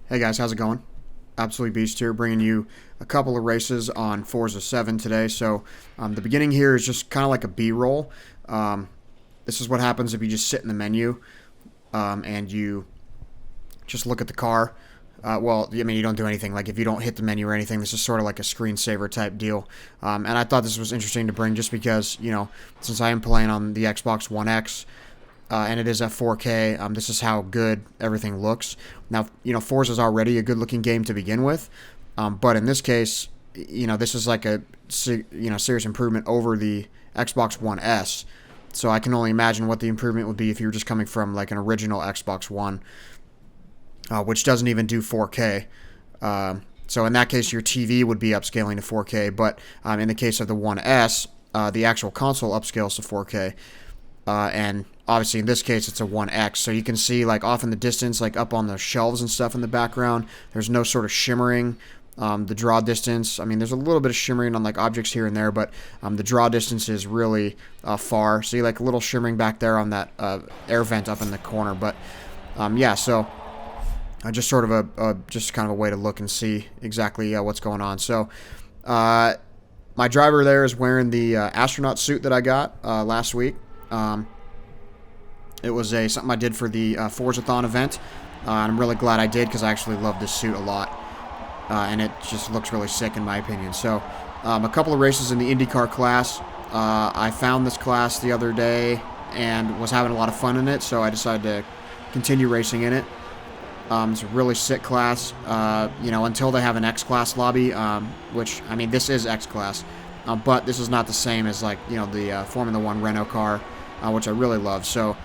Hey guys, how's it going? Absolutely Beast here, bringing you a couple of races on Forza 7 today. So the beginning here is just kind of like a B-roll. This is what happens if you just sit in the menu and you just look at the car. Well, I mean, you don't do anything. Like if you don't hit the menu or anything, this is sort of like a screensaver type deal. And I thought this was interesting to bring just because, since I am playing on the Xbox One X, and it is at 4K. This is how good everything looks. Now, Forza is already a good-looking game to begin with, but in this case, this is like a serious improvement over the Xbox One S. So I can only imagine what the improvement would be if you were just coming from like an original Xbox One, which doesn't even do 4K. So in that case, your TV would be upscaling to 4K, but in the case of the One S, the actual console upscales to 4K. And obviously in this case it's a 1X, so you can see like off in the distance, like up on the shelves and stuff in the background, there's no sort of shimmering. The draw distance, I mean, there's a little bit of shimmering on like objects here and there, but the draw distance is really far. See like a little shimmering back there on that air vent up in the corner, but yeah, so just sort of just kind of a way to look and see exactly what's going on. So my driver there is wearing the astronaut suit that I got last week. It was something I did for the Forzathon event, and I'm really glad I did because I actually love this suit a lot, and it just looks really sick in my opinion. So a couple of races in the IndyCar class. I found this class the other day and was having a lot of fun in it, so I decided to continue racing in it. It's a really sick class, until they have an X-Class lobby, which, I mean, this is X-Class, but this is not the same as, like, the Formula One Renault car, which I really love. So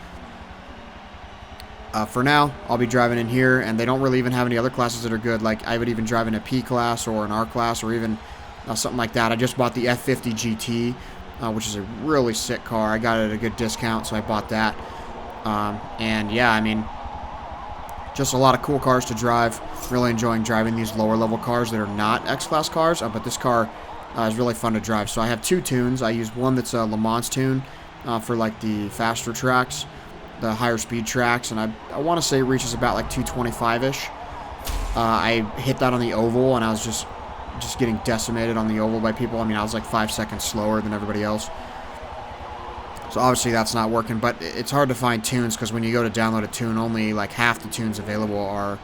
for now, I'll be driving in here, and they don't really even have any other classes that are good. Like, I would even drive in a P class or an R class or even something like that. I just bought the F50 GT, which is a really sick car. I got it at a good discount, so I bought that. And yeah, I mean, just a lot of cool cars to drive. Really enjoying driving these lower level cars that are not X-Class cars, but this car is really fun to drive. So I have two tunes. I use one that's a Le Mans tune for like the faster tracks, the higher speed tracks, and I want to say it reaches about like 225-ish. I hit that on the oval, and I was just getting decimated on the oval by people. I mean, I was like 5 seconds slower than everybody else. So obviously that's not working, but it's hard to find tunes because when you go to download a tune, only like half the tunes available are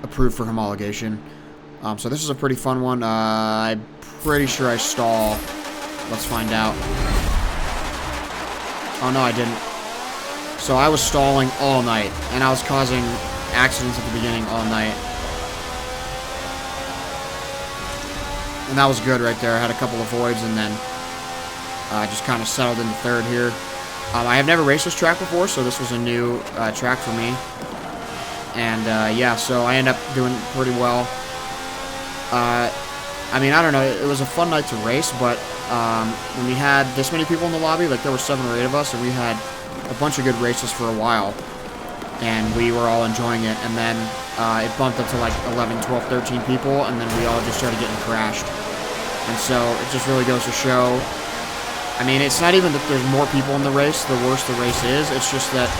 approved for homologation. So this is a pretty fun one. I'm pretty sure I stall. Let's find out. Oh no, I didn't. So I was stalling all night, and I was causing accidents at the beginning all night. And that was good right there. I had a couple of voids, and then I just kind of settled into third here. I have never raced this track before, so this was a new track for me. And yeah, so I ended up doing pretty well. I mean, I don't know, it was a fun night to race, but when we had this many people in the lobby, like there were 7 or 8 of us, and we had a bunch of good races for a while, and we were all enjoying it, and then it bumped up to like 11, 12, 13 people, and then we all just started getting crashed. And so it just really goes to show, I mean, it's not even that there's more people in the race, the worse the race is, it's just that,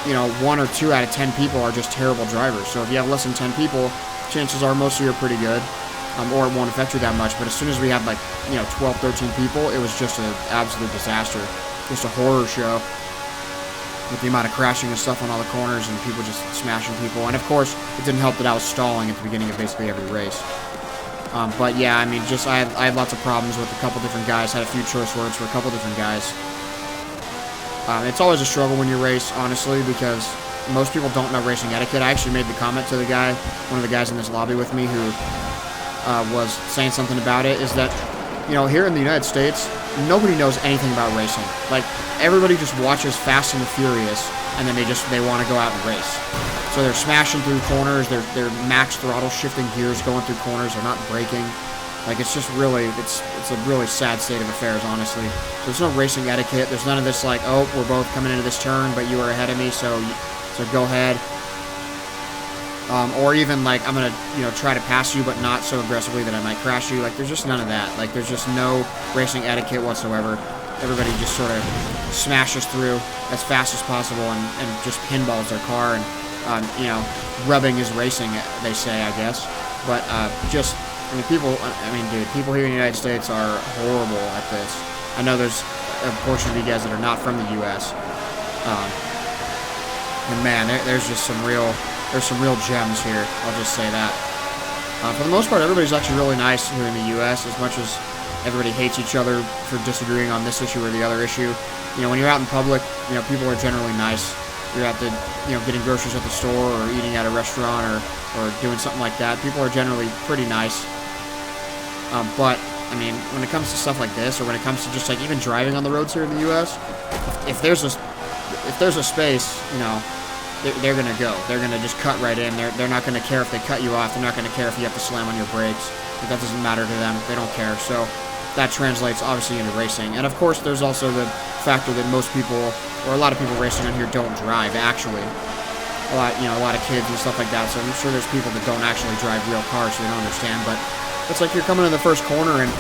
1 or 2 out of 10 people are just terrible drivers. So if you have less than 10 people, chances are most of you are pretty good, or it won't affect you that much. But as soon as we had like, 12, 13 people, it was just an absolute disaster. Just a horror show with the amount of crashing and stuff on all the corners and people just smashing people. And of course, it didn't help that I was stalling at the beginning of basically every race. But yeah, I mean, just I had lots of problems with a couple different guys. Had a few choice words for a couple different guys. It's always a struggle when you race, honestly, because most people don't know racing etiquette. I actually made the comment to the guy, one of the guys in this lobby with me, who was saying something about it, is that, here in the United States, nobody knows anything about racing. Like, everybody just watches Fast and the Furious, and then they want to go out and race. So they're smashing through corners, they're max throttle shifting gears, going through corners, they're not braking. Like, it's just really, it's a really sad state of affairs, honestly. There's no racing etiquette, there's none of this like, oh, we're both coming into this turn, but you were ahead of me, so go ahead. Or even like, I'm gonna, try to pass you, but not so aggressively that I might crash you. Like, there's just none of that. Like, there's just no racing etiquette whatsoever. Everybody just sort of smashes through as fast as possible and just pinballs their car. And You know, rubbing is racing, they say, I guess. But just, I mean, dude, people here in the United States are horrible at this. I know there's a portion of you guys that are not from the U.S. And man, there's some real gems here. I'll just say that. For the most part, everybody's actually really nice here in the U.S. As much as everybody hates each other for disagreeing on this issue or the other issue. You know, when you're out in public, you know, people are generally nice. You're at the, you know, getting groceries at the store or eating at a restaurant or doing something like that. People are generally pretty nice. But, I mean, when it comes to stuff like this, or when it comes to just, like, even driving on the roads here in the U.S., if there's a space, you know, they're going to go. They're going to just cut right in. They're not going to care if they cut you off. They're not going to care if you have to slam on your brakes. That doesn't matter to them. They don't care. So that translates, obviously, into racing. And, of course, there's also the factor that most people, or a lot of people racing on here don't drive, actually. A lot of kids and stuff like that. So I'm sure there's people that don't actually drive real cars, so they don't understand. But it's like you're coming to the first corner and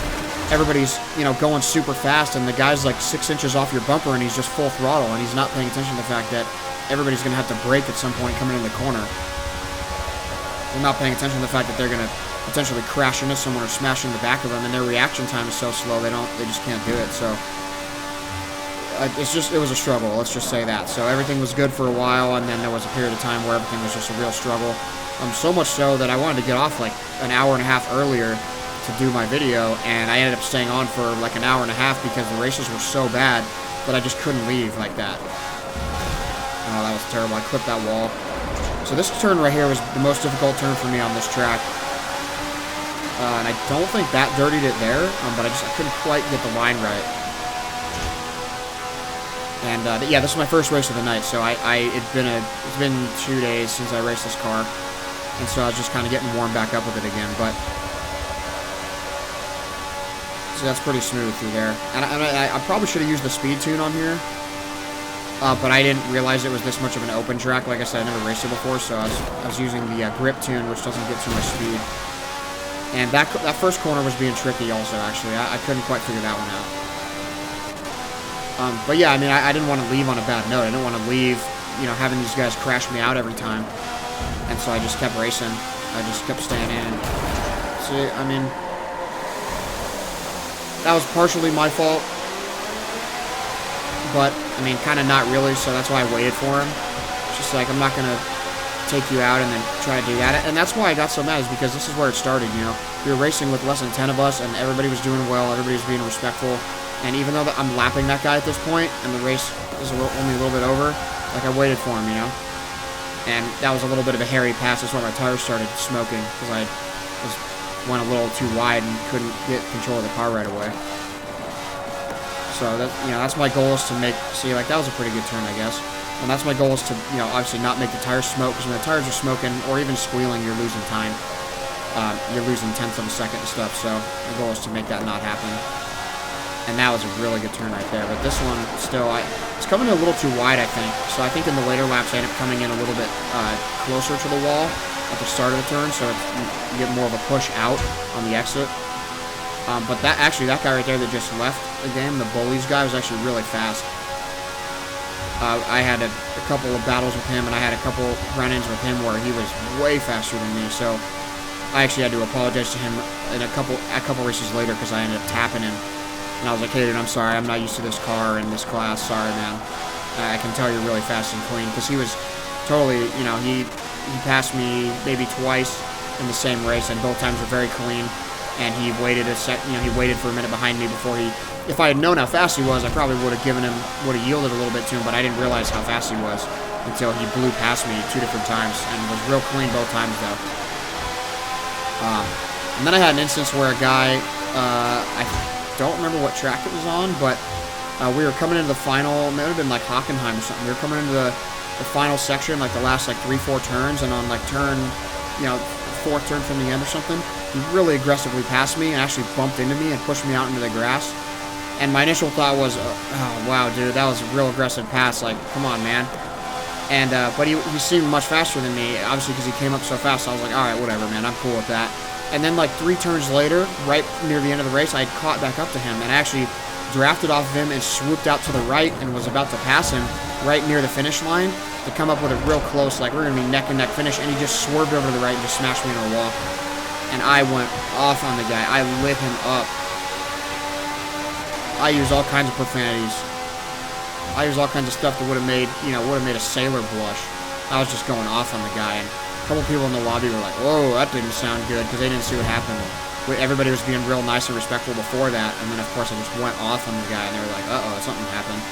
everybody's, you know, going super fast, and the guy's like 6 inches off your bumper, and he's just full throttle, and he's not paying attention to the fact that everybody's going to have to brake at some point coming in the corner. They're not paying attention to the fact that they're going to potentially crash into someone or smash in the back of them, and their reaction time is so slow they just can't do it. So it was a struggle, let's just say that. So everything was good for a while, and then there was a period of time where everything was just a real struggle. So much so that I wanted to get off like an hour and a half earlier to do my video, and I ended up staying on for like an hour and a half because the races were so bad that I just couldn't leave like that. Oh, that was terrible. I clipped that wall. So this turn right here was the most difficult turn for me on this track. And I don't think that dirtied it there, but I couldn't quite get the line right. And yeah, this is my first race of the night, so it's been 2 days since I raced this car, and so I was just kind of getting warmed back up with it again. But so that's pretty smooth through there. And I probably should have used the speed tune on here, but I didn't realize it was this much of an open track. Like I said, I never raced it before, so I was using the grip tune, which doesn't get too much speed. And that first corner was being tricky also, actually. I couldn't quite figure that one out. But yeah, I mean, I didn't want to leave on a bad note. I didn't want to leave, you know, having these guys crash me out every time. And so I just kept racing. I just kept staying in. See, I mean, that was partially my fault. But, I mean, kind of not really, so that's why I waited for him. It's just like, I'm not going to take you out and then try to do that. And that's why I got so mad, is because this is where it started, you know. We were racing with less than 10 of us, and everybody was doing well, everybody was being respectful. And even though I'm lapping that guy at this point, and the race is only a little bit over, like, I waited for him, you know. And that was a little bit of a hairy pass. That's why my tires started smoking, because I went a little too wide and couldn't get control of the car right away. So, that's my goal, is to see, like, that was a pretty good turn, I guess. And that's my goal, is to, obviously not make the tires smoke, because when the tires are smoking, or even squealing, you're losing time. You're losing tenths of a second and stuff, so my goal is to make that not happen. And that was a really good turn right there. But this one, still, it's coming in a little too wide, I think. So I think in the later laps, I end up coming in a little bit closer to the wall at the start of the turn, so you get more of a push out on the exit. But that guy right there that just left the game, the Bullies guy, was actually really fast. I had a couple of battles with him, and I had a couple run-ins with him where he was way faster than me. So I actually had to apologize to him in a couple races later, because I ended up tapping him. And I was like, hey, dude, I'm sorry. I'm not used to this car in this class. Sorry, man. I can tell you're really fast and clean. Because he was totally, he passed me maybe twice in the same race, and both times were very clean. And he waited he waited for a minute behind me before if I had known how fast he was, I probably would have yielded a little bit to him, but I didn't realize how fast he was until he blew past me 2 different times, and was real clean both times, though. And then I had an instance where a guy, I don't remember what track it was on, but we were coming into the final, it might have been like Hockenheim or something. We were coming into the final section, like the last 3-4 turns, and on like turn, fourth turn from the end or something, he really aggressively passed me and actually bumped into me and pushed me out into the grass. And my initial thought was, oh wow, dude, that was a real aggressive pass, like, come on, man. And but he seemed much faster than me, obviously, because he came up so fast. So I was like, all right, whatever, man, I'm cool with that. And then, like, 3 turns later, right near the end of the race, I had caught back up to him and actually drafted off of him and swooped out to the right and was about to pass him right near the finish line. to come up with it real close, like we're going to be neck and neck finish, and he just swerved over to the right and just smashed me into a wall. And I went off on the guy. I lit him up. I used all kinds of profanities. I used all kinds of stuff that would have made, you know, would have made a sailor blush. I was just going off on the guy, and a couple people in the lobby were like, "Whoa, that didn't sound good," because they didn't see what happened. Everybody was being real nice and respectful before that, and then of course I just went off on the guy, and they were like, "Uh-oh, something happened."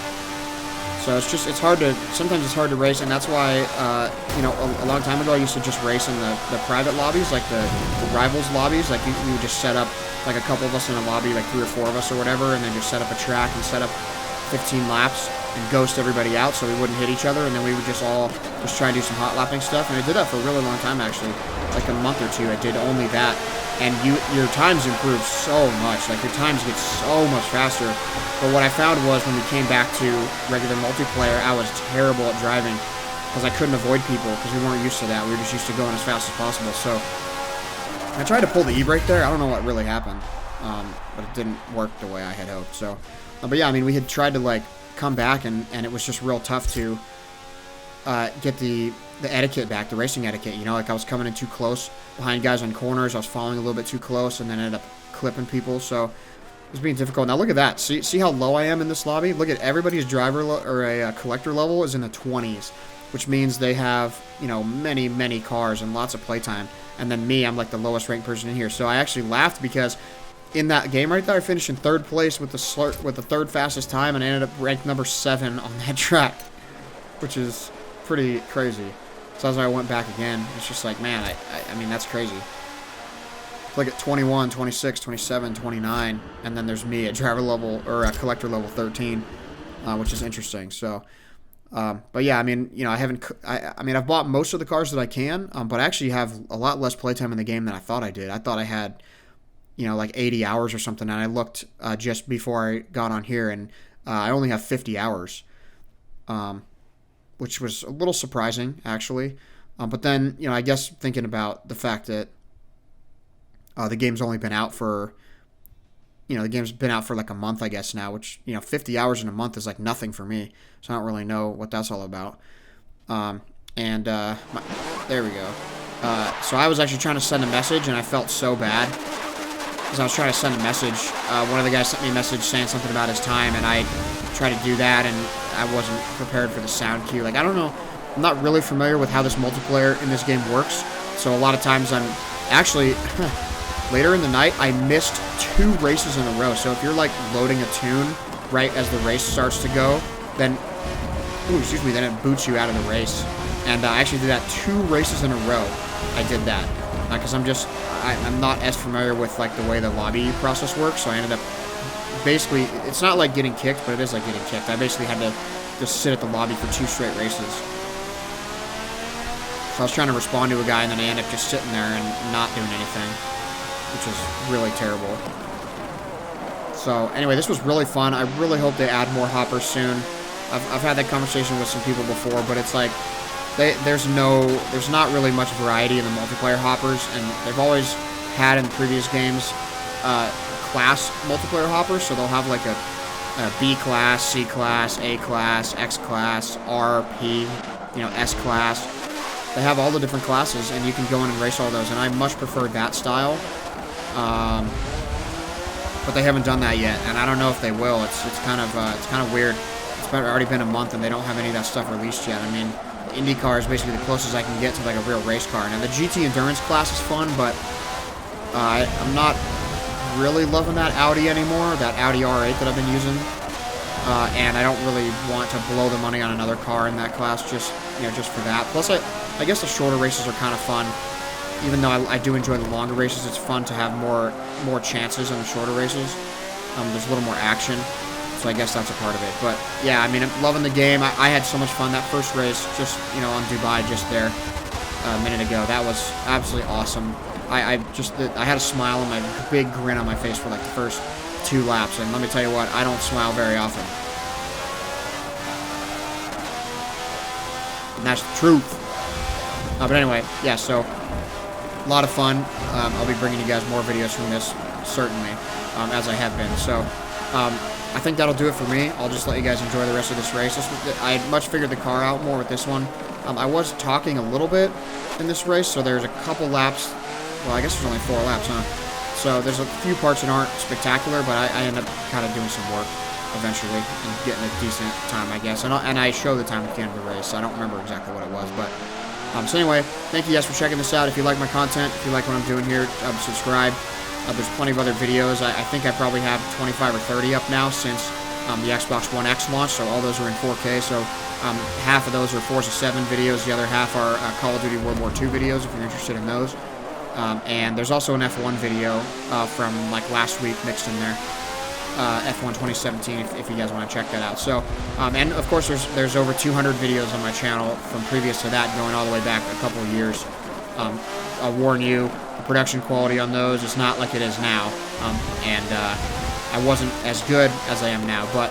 So it's hard to, sometimes it's hard to race, and that's why, you know, a long time ago I used to just race in the private lobbies, like the rivals lobbies. Like, we would just set up, like, a couple of us in a lobby, like 3 or 4 of us or whatever, and then just set up a track and set up 15 laps and ghost everybody out so we wouldn't hit each other, and then we would just all just try and do some hot lapping stuff. And I did that for a really long time, actually. Like a month or 2, I did only that. And your times improve so much. Like, your times get so much faster. But what I found was when we came back to regular multiplayer, I was terrible at driving because I couldn't avoid people because we weren't used to that. We were just used to going as fast as possible. So I tried to pull the e-brake there. I don't know what really happened, but it didn't work the way I had hoped. So, but yeah, I mean, we had tried to, like, come back, and it was just real tough to get the etiquette back, the racing etiquette. You know, like, I was coming in too close behind guys on corners. I was following a little bit too close, and then ended up clipping people. So it was being difficult. Now look at that. See how low I am in this lobby? Look at everybody's driver or a collector level is in the 20s, which means they have, you know, many cars and lots of playtime. And then me, I'm like the lowest ranked person in here. So I actually laughed because in that game right there, I finished in 3rd place with the 3rd fastest time, and I ended up ranked number 7 on that track, which is pretty crazy. So as I went back again, it's just like, man, I mean, that's crazy. Look at 21, 26, 27, 29, and then there's me at driver level, or at collector level 13, which is interesting. So, but yeah, I mean, you know, I mean, I've bought most of the cars that I can, but I actually have a lot less playtime in the game than I thought I did. I thought I had, you know, like 80 hours or something, and I looked just before I got on here, and I only have 50 hours. Which was a little surprising, actually. But then, you know, I guess thinking about the fact that the game's only been out for, you know, the game's been out for like a month, I guess, now, which, you know, 50 hours in a month is like nothing for me. So I don't really know what that's all about. There we go. So I was actually trying to send a message, and I felt so bad because I was trying to send a message. One of the guys sent me a message saying something about his time, and I tried to do that, and I wasn't prepared for the sound cue. Like, I don't know, I'm not really familiar with how this multiplayer in this game works, so a lot of times I'm actually, later in the night, I missed 2 races in a row. So if you're, like, loading a tune right as the race starts to go, then, then it boots you out of the race. And I actually did that 2 races in a row. I did that, because I'm not as familiar with, like, the way the lobby process works, so I ended up basically, it's not like getting kicked, but it is like getting kicked. I basically had to just sit at the lobby for 2 straight races. So I was trying to respond to a guy, and then I ended up just sitting there and not doing anything, which was really terrible. So anyway, this was really fun. I really hope they add more hoppers soon. I've had that conversation with some people before, but it's like there's not really much variety in the multiplayer hoppers, and they've always had in previous games class multiplayer hoppers, so they'll have like a B class, C class, A class, X class, R, P, you know, S class. They have all the different classes, and you can go in and race all those, and I much prefer that style. But they haven't done that yet, and I don't know if they will. It's kind of weird. It's already been a month, and they don't have any of that stuff released yet. I mean, the Indy car is basically the closest I can get to like a real race car. Now the GT Endurance class is fun, but I'm not really loving that Audi anymore, that Audi R8 that I've been using, and I don't really want to blow the money on another car in that class just for that. Plus, I guess the shorter races are kind of fun, even though I do enjoy the longer races. It's fun to have more chances on the shorter races. There's a little more action, so I guess that's a part of it. But yeah, I mean, I'm loving the game. I had so much fun that first race, just, you know, on Dubai just there a minute ago. That was absolutely awesome. I had a smile and my big grin on my face for like the first 2 laps, and let me tell you what, I don't smile very often. And that's the truth. But anyway, yeah, so a lot of fun. I'll be bringing you guys more videos from this, certainly, as I have been. So I think that'll do it for me. I'll just let you guys enjoy the rest of this race. I much figured the car out more with this one. I was talking a little bit in this race, so there's a couple laps. Well, I guess there's only 4 laps, huh? So there's a few parts that aren't spectacular, but I end up kind of doing some work eventually and getting a decent time, I guess. And I show the time at the end of the race, so I don't remember exactly what it was. But so anyway, thank you guys for checking this out. If you like my content, if you like what I'm doing here, subscribe. There's plenty of other videos. I think I probably have 25 or 30 up now since the Xbox One X launched, so all those are in 4K. So half of those are Forza 7 videos. The other half are Call of Duty World War II videos, if you're interested in those. And there's also an F1 video from like last week mixed in there. F1 2017, if you guys want to check that out. So, and of course, there's over 200 videos on my channel from previous to that, going all the way back a couple of years. I'll warn you, the production quality on those is not like it is now, and I wasn't as good as I am now. But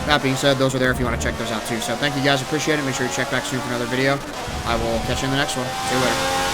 that being said, those are there if you want to check those out too. So, thank you guys, appreciate it. Make sure you check back soon for another video. I will catch you in the next one. See you later.